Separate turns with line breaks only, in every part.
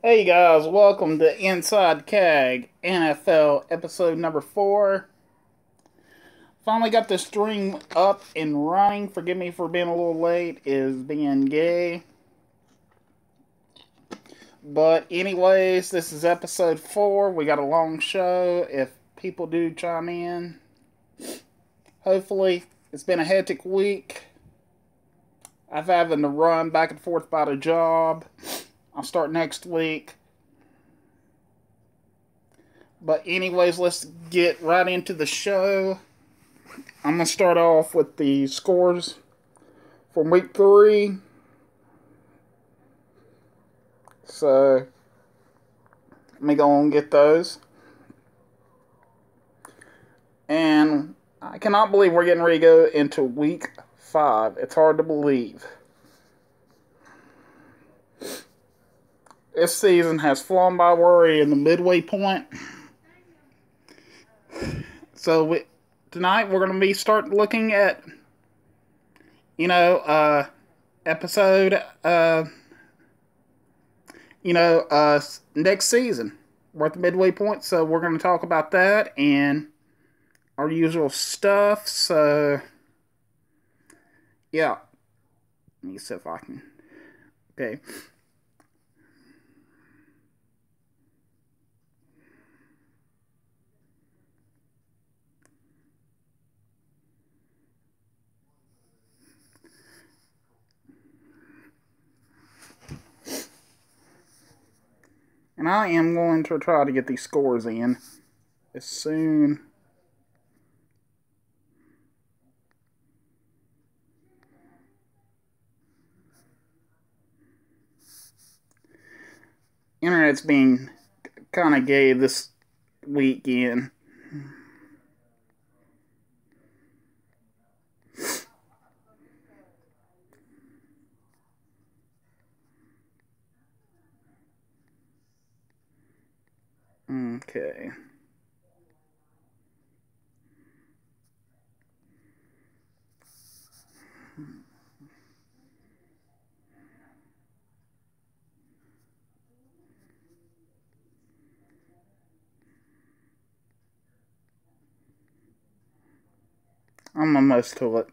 Hey guys, welcome to Inside CAG NFL episode number 4. Finally got the stream up and running. Forgive me for being a little late, is being gay. But anyways, this is episode 4. We got a long show if people do chime in. Hopefully, it's been a hectic week. I've having to run back and forth about a job. I'll start next week. But anyways, let's get right into the show. I'm going to start off with the scores from week 3. So, let me go and get those. And I cannot believe we're getting ready to go into week 5. It's hard to believe. This season has flown by. We're in the midway point. So tonight we're going to be start looking at, episode, next season. We're at the midway point, so we're going to talk about that and our usual stuff. So, yeah. Let me see if I can. Okay. And I am going to try to get these scores in as soon. Internet's being kind of gay this weekend. Okay. I'm almost to it.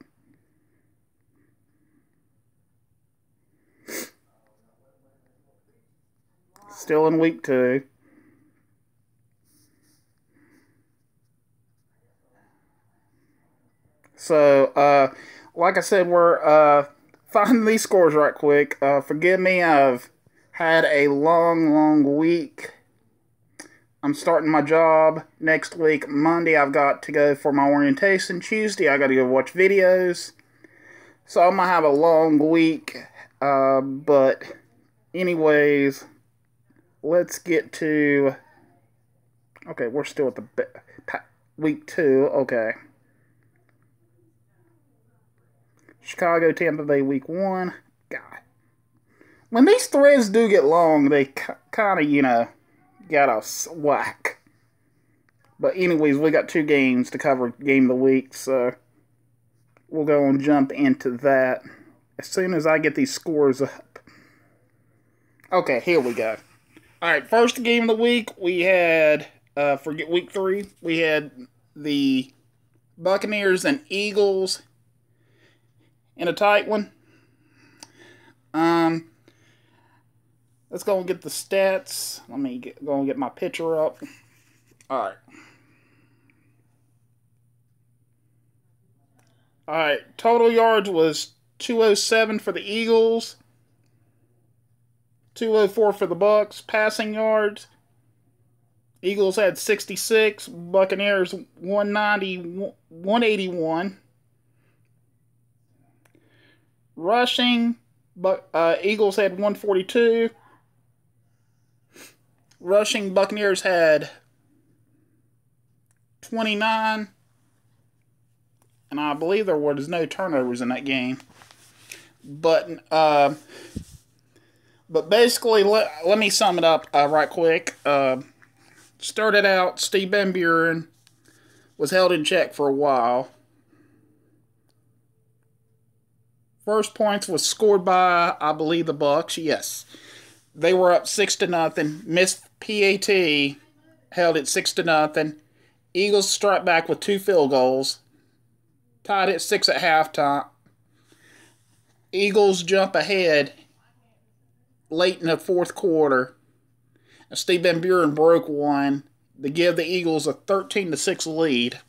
Still in week 2. So, like I said, we're finding these scores right quick. Forgive me, I've had a long week. I'm starting my job next week. Monday, I've got to go for my orientation. Tuesday, I got to go watch videos. So, I'm going to have a long week. But, anyways, let's get to... Okay, we're still at the week 2. Okay. Chicago, Tampa Bay, week 1. God. When these threads do get long, they kind of, got us whack. But anyways, we got 2 games to cover game of the week, so we'll go and jump into that as soon as I get these scores up. Okay, here we go. Alright, first game of the week, we had, for week 3, we had the Buccaneers and Eagles in a tight one. Let's go and get the stats. Let me go and get my picture up. Alright. Alright, total yards was 207 for the Eagles. 204 for the Bucks. Passing yards, Eagles had 66. Buccaneers 181. Rushing, Eagles had 142. Rushing, Buccaneers had 29. And I believe there was no turnovers in that game. But basically, let me sum it up right quick. Started out, Steve Van Buren was held in check for a while. First points was scored by, I believe, the Bucks. Yes. They were up 6-0. Missed PAT, held it 6-0. Eagles struck back with 2 field goals. Tied at 6 at halftime. Eagles jump ahead late in the fourth quarter. Steve Van Buren broke one to give the Eagles a 13-6 lead.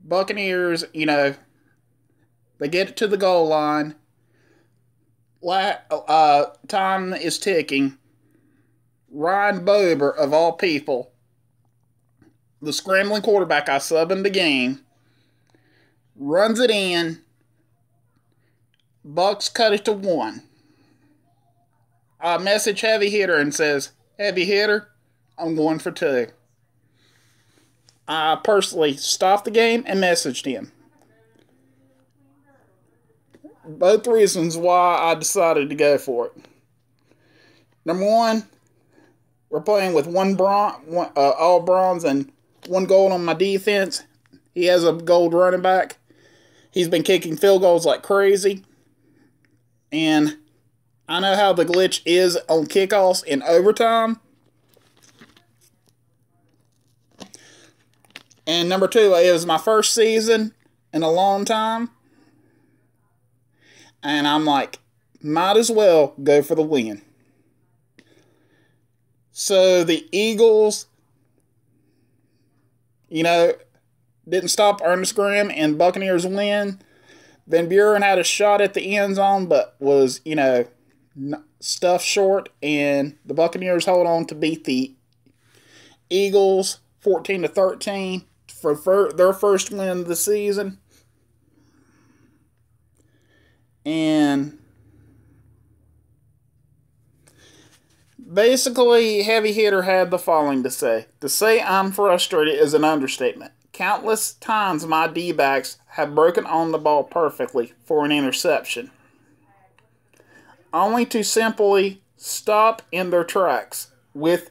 Buccaneers, they get it to the goal line. Time is ticking. Ryan Bober, of all people, the scrambling quarterback I sub in the game, runs it in. Bucks cut it to 1. I message Heavy Hitter and says, Heavy Hitter, I'm going for 2. I personally stopped the game and messaged him. Both reasons why I decided to go for it. Number 1, we're playing with all bronze and 1 gold on my defense. He has a gold running back. He's been kicking field goals like crazy. And I know how the glitch is on kickoffs in overtime. And number 2, it was my first season in a long time. And I'm like, might as well go for the win. So the Eagles, didn't stop Ernest Graham, and Buccaneers win. Van Buren had a shot at the end zone, but was, stuffed short, and the Buccaneers hold on to beat the Eagles 14-13 for their first win of the season. And basically, Heavy Hitter had the following to say. To say I'm frustrated is an understatement. Countless times my D-backs have broken on the ball perfectly for an interception, only to simply stop in their tracks with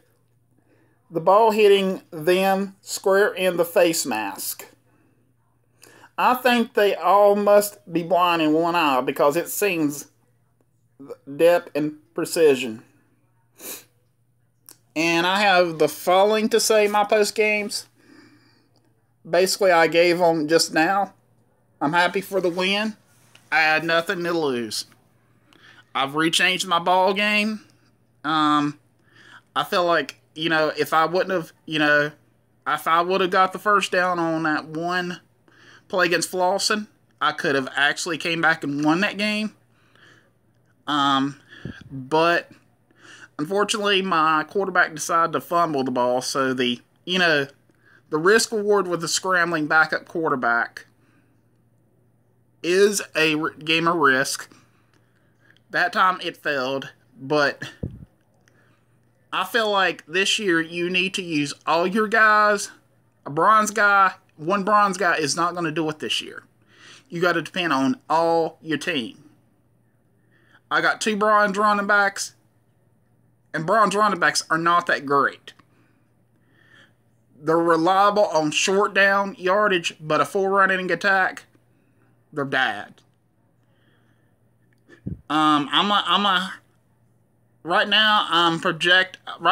the ball hitting them square in the face mask. I think they all must be blind in one eye because it seems depth and precision. And I have the following to say my post games. Basically, I gave them just now. I'm happy for the win. I had nothing to lose. I've rechanged my ball game. I feel like, if I wouldn't have, if I would have got the first down on that one play against Flossin, I could have actually came back and won that game. But unfortunately, my quarterback decided to fumble the ball, so the risk reward with the scrambling backup quarterback is a game of risk. That time it failed, but I feel like this year you need to use all your guys. One bronze guy is not going to do it this year. You got to depend on all your team. I got 2 bronze running backs, and bronze running backs are not that great. They're reliable on short down yardage, but a full running attack, they're bad. Right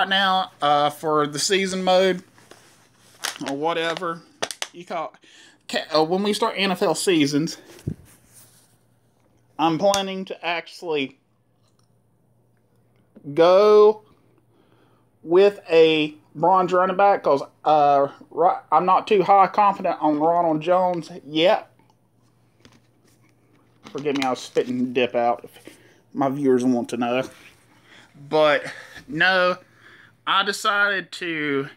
now for the season mode or whatever you call it, when we start NFL seasons, I'm planning to actually go with a bronze running back because I'm not too high confident on Ronald Jones yet. Forgive me, I was spitting dip out if my viewers want to know. But no, I decided to,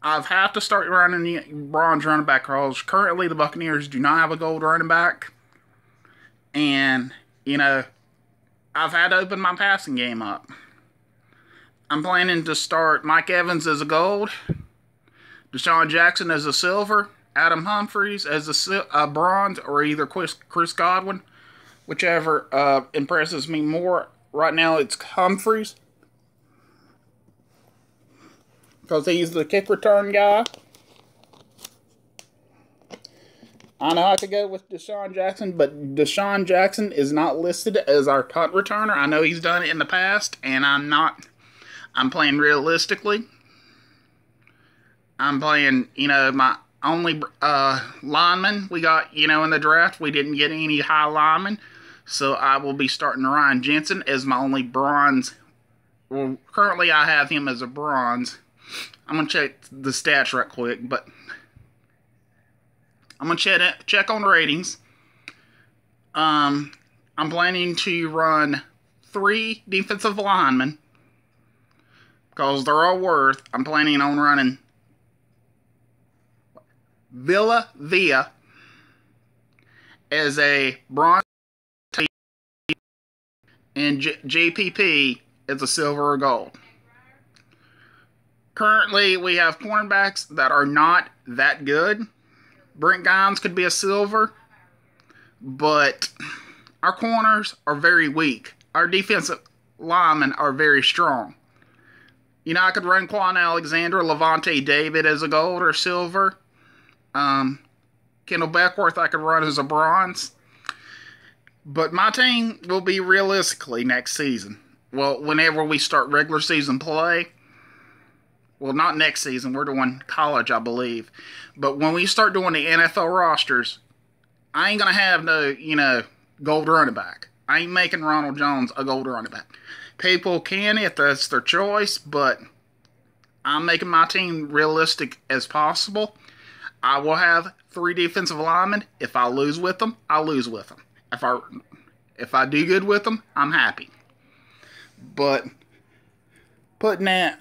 I've had to start running the bronze running back because currently the Buccaneers do not have a gold running back. And, I've had to open my passing game up. I'm planning to start Mike Evans as a gold, Deshaun Jackson as a silver, Adam Humphries as a bronze, or either Chris Godwin, whichever impresses me more. Right now it's Humphries, because he's the kick return guy. I know I could go with Deshaun Jackson, but Deshaun Jackson is not listed as our punt returner. I know he's done it in the past, and I'm not. I'm playing realistically. I'm playing, my only lineman we got, in the draft. We didn't get any high linemen, so I will be starting Ryan Jensen as my only bronze. Well, currently I have him as a bronze. I'm going to check the stats right quick, but I'm going to check on ratings. I'm planning to run 3 defensive linemen because they're all worth. I'm planning on running Villa as a bronze and JPP as a silver or gold. Currently, we have cornerbacks that are not that good. Brent Gines could be a silver, but our corners are very weak. Our defensive linemen are very strong. I could run Quan Alexander, Levante David as a gold or silver. Kendall Beckworth I could run as a bronze. But my team will be realistically next season. Well, whenever we start regular season play. Well, not next season. We're doing college, I believe. But when we start doing the NFL rosters, I ain't going to have no, gold running back. I ain't making Ronald Jones a gold running back. People can if that's their choice, but I'm making my team realistic as possible. I will have 3 defensive linemen. If I lose with them, I lose with them. If I do good with them, I'm happy. But putting that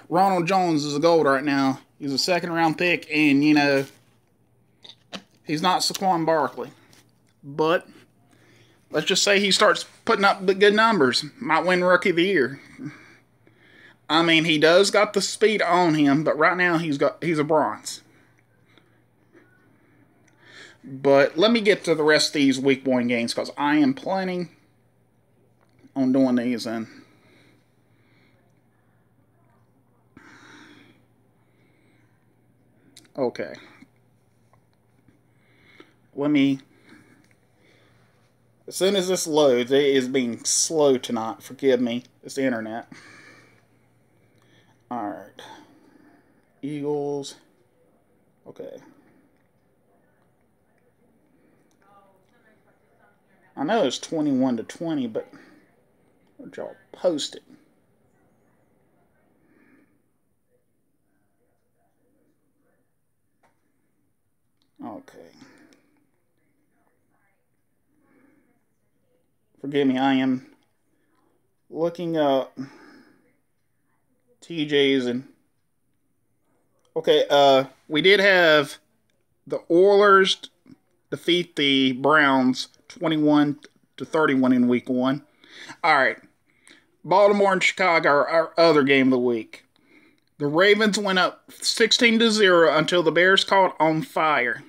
Ronald Jones as a gold right now, he's a second-round pick, and, he's not Saquon Barkley. But let's just say he starts putting up good numbers. Might win Rookie of the Year. I mean, he does got the speed on him, but right now he's a bronze. But let me get to the rest of these Week 1 games, because I am planning on doing these in. Okay. As soon as this loads, it is being slow tonight. Forgive me. It's the internet. Alright. Eagles. Okay. I know it's 21-20, but what y'all posted? Okay. Forgive me, I am looking up TJ's and okay, we did have the Oilers defeat the Browns 21-31 in Week 1. Alright. Baltimore and Chicago are our other game of the week. The Ravens went up 16-0 until the Bears caught on fire.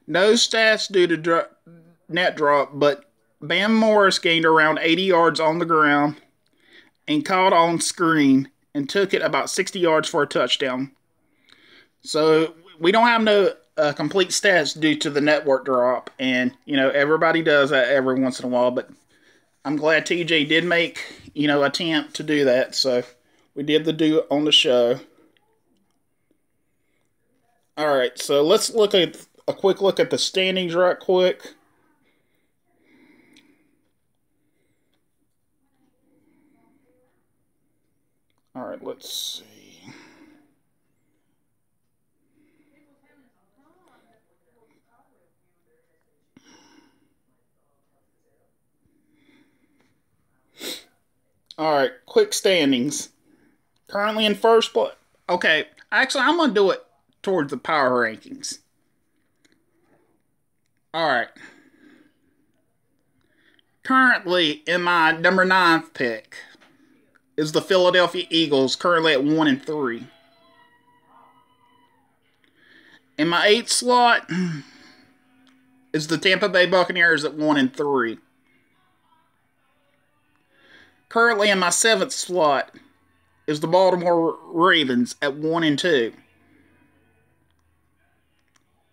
No stats due to net drop, but Bam Morris gained around 80 yards on the ground and caught on screen and took it about 60 yards for a touchdown. So we don't have no complete stats due to the network drop, and everybody does that every once in a while, but I'm glad TJ did make attempt to do that, so we did do it on the show. Alright, so let's look at a quick look at the standings right quick. Alright, let's see. Alright, quick standings. Currently in first place. Okay, actually, I'm going to do it towards the power rankings. Alright. Currently, in my number 9th pick is the Philadelphia Eagles, currently at 1-3. In my 8th slot is the Tampa Bay Buccaneers at 1-3. Currently in my 7th slot is the Baltimore Ravens at 1-2.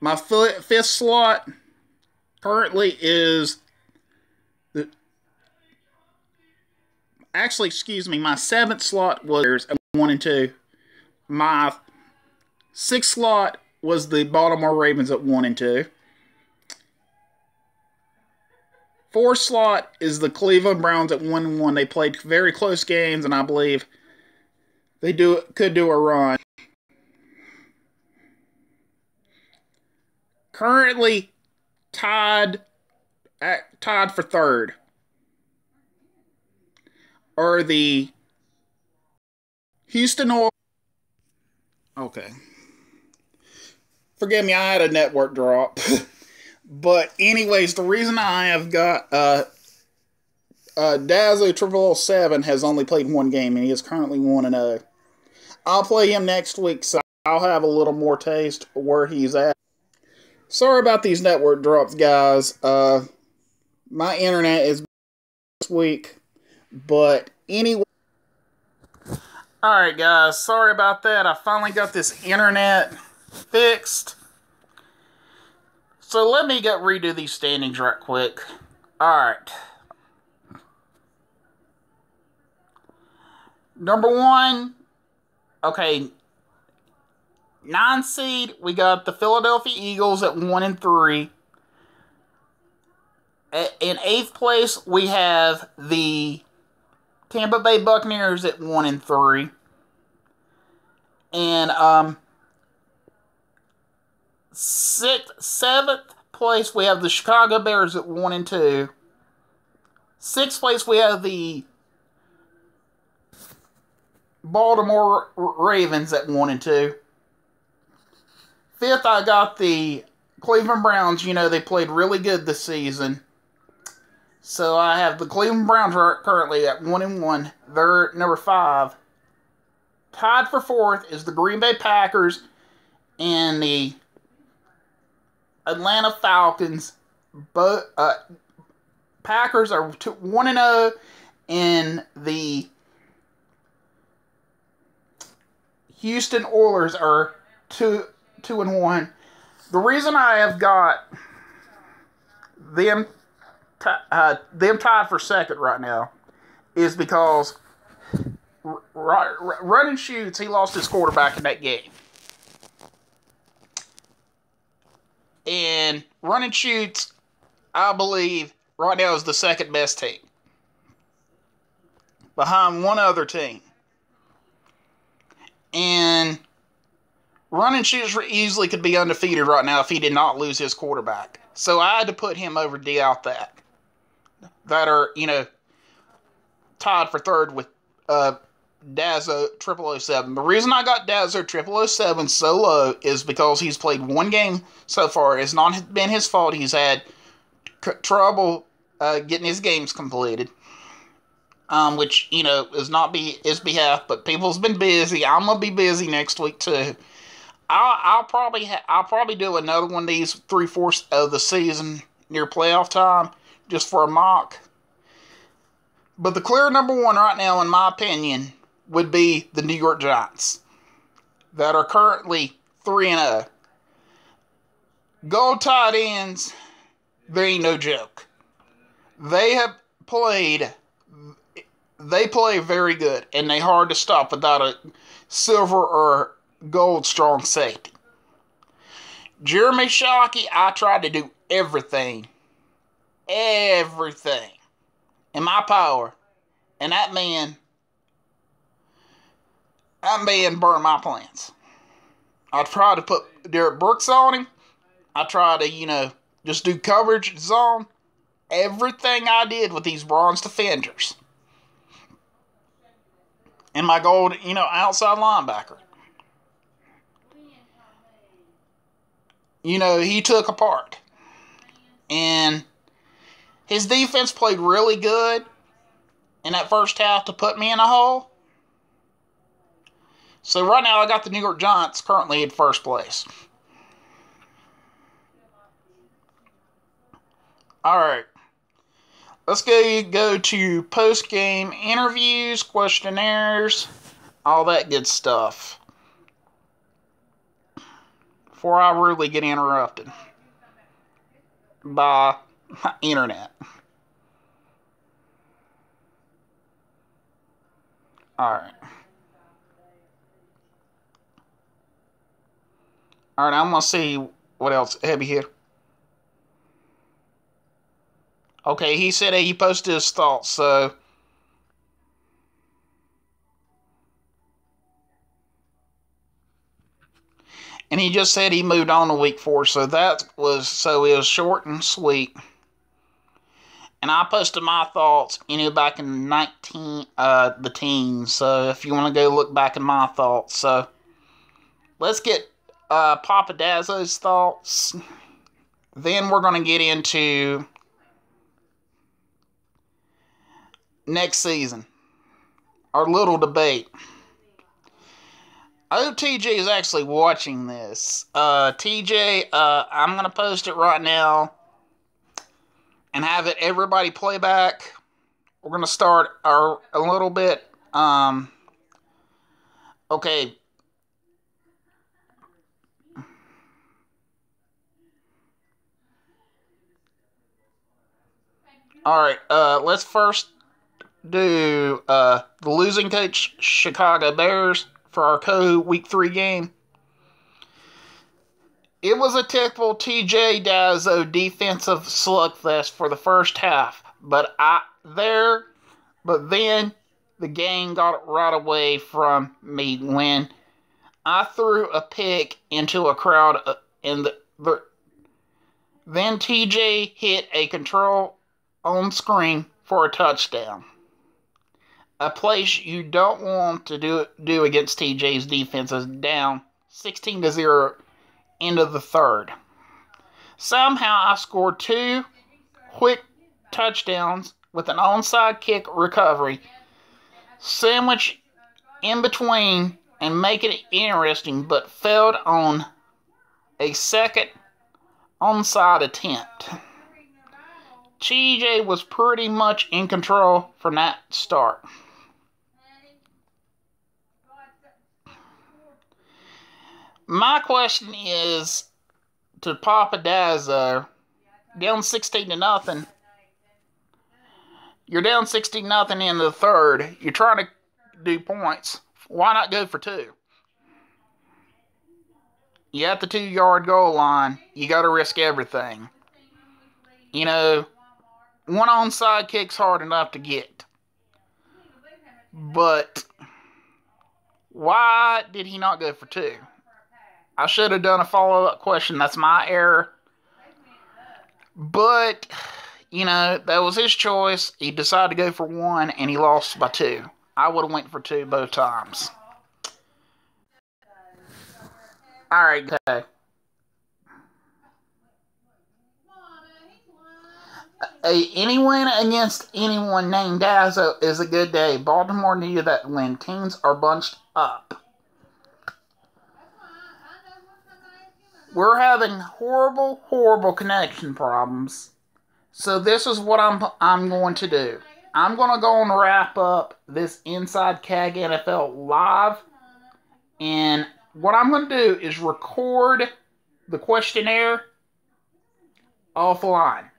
My fifth slot currently is the. Actually, excuse me. My seventh slot was 1 and 2. My sixth slot was the Baltimore Ravens at 1 and 2. Fourth slot is the Cleveland Browns at 1 and 1. They played very close games, and I believe they could do a run. Currently tied for third are the Houston Oilers. Okay. Forgive me, I had a network drop. But anyways, the reason I have got Dazzo 007 has only played one game, and he is currently 1 and 0. I'll play him next week, so I'll have a little more taste of where he's at. Sorry about these network drops, guys. My internet is this week, but anyway. Alright, guys, sorry about that. I finally got this internet fixed. So let me redo these standings right quick. Alright. Number 1, okay, 9 seed, we got the Philadelphia Eagles at 1 and 3. In 8th place, we have the Tampa Bay Buccaneers at 1 and 3. And 7th place, we have the Chicago Bears at 1 and 2. 6th place, we have the Baltimore Ravens at 1 and 2. 5th, I got the Cleveland Browns. You know, they played really good this season. So I have the Cleveland Browns currently at 1 and 1. They're number 5. Tied for 4th is the Green Bay Packers and the Atlanta Falcons. Packers are 1 and 0, and the Houston Oilers are 2 and 1. The reason I have got them tied for second right now is because running shoots, he lost his quarterback in that game. And running shoots, I believe, right now is the second best team, behind one other team. And running shoots easily could be undefeated right now if he did not lose his quarterback. So I had to put him over That are, you know, tied for third with Dazzo 007. The reason I got Dazzo 007 so low is because he's played one game so far. It's not been his fault. He's had trouble getting his games completed, which, you know, is not his behalf. But people's been busy. I'm gonna be busy next week too. I'll probably do another one of these 3/4 of the season near playoff time just for a mock. But the clear number 1 right now, in my opinion, would be the New York Giants, that are currently 3 and 0. Gold tight ends, they ain't no joke. They play very good, and they hard to stop without a silver or gold strong safety. Jeremy Shockey, I tried to do everything in my power, and that man burned my plans. I tried to put Derek Brooks on him. I tried to, you know, just do coverage zone. Everything I did with these bronze defenders. And my gold, you know, outside linebacker. You know, he took apart. And his defense played really good in that first half to put me in a hole. So right now I got the New York Giants currently in first place. Alright. Let's go to post-game interviews, questionnaires, all that good stuff. before I rudely get interrupted by my internet. Alright. Alright, I'm going to see what else heavy here. Okay, he said he posted his thoughts, so... And he just said he moved on to week 4, so it was short and sweet. And I posted my thoughts, back in the teens. So if you want to go look back at my thoughts, so let's get Papa Dazzo's thoughts. Then we're going to get into next season, our little debate. TJ is actually watching this. TJ, I'm going to post it right now and have it everybody play back. We're going to start a little bit. Okay. Alright, let's first do the losing coach Chicago Bears for our Week 3 game. It was a typical TJ Dazzo defensive slugfest for the first half, but then the game got right away from me when I threw a pick into a crowd, then TJ hit a control on screen for a touchdown. A place you don't want to do against TJ's defense is down 16-0 into the third. Somehow I scored 2 quick touchdowns with an onside kick recovery, sandwich in between and make it interesting, but failed on a second onside attempt. TJ was pretty much in control from that start. My question is to Papa Dazzo, down 16-0. You're down 16-0 in the third. You're trying to do points. Why not go for 2? You at the 2-yard goal line. You got to risk everything. One onside kick's hard enough to get. But why did he not go for 2? I should have done a follow-up question. That's my error. But, that was his choice. He decided to go for 1, and he lost by 2. I would have went for 2 both times. Alright, okay. Any win against anyone named Dazzo is a good day. Baltimore needed that win. Teams are bunched up. We're having horrible, horrible connection problems. So this is what I'm going to do. I'm going to go and wrap up this Inside CAG NFL live. And what I'm going to do is record the questionnaire offline.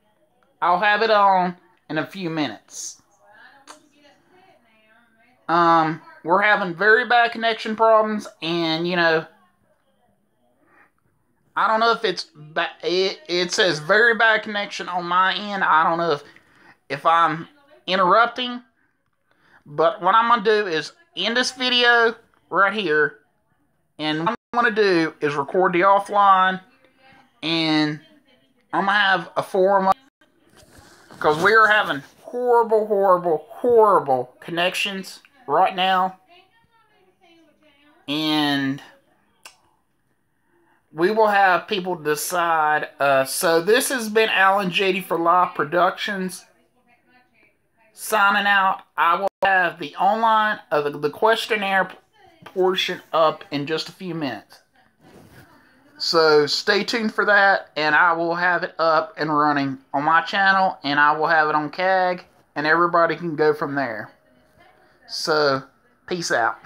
I'll have it on in a few minutes. We're having very bad connection problems, and I don't know if it says very bad connection on my end. I don't know if I'm interrupting. But what I'm going to do is end this video right here. And what I'm going to do is record the offline. And I'm going to have a forum up. Because we are having horrible, horrible, horrible connections right now. And we will have people decide. So this has been Alan JD for Live Productions. Signing out. I will have the online, the questionnaire portion up in just a few minutes. So stay tuned for that, and I will have it up and running on my channel, and I will have it on CAG, and everybody can go from there. So, peace out.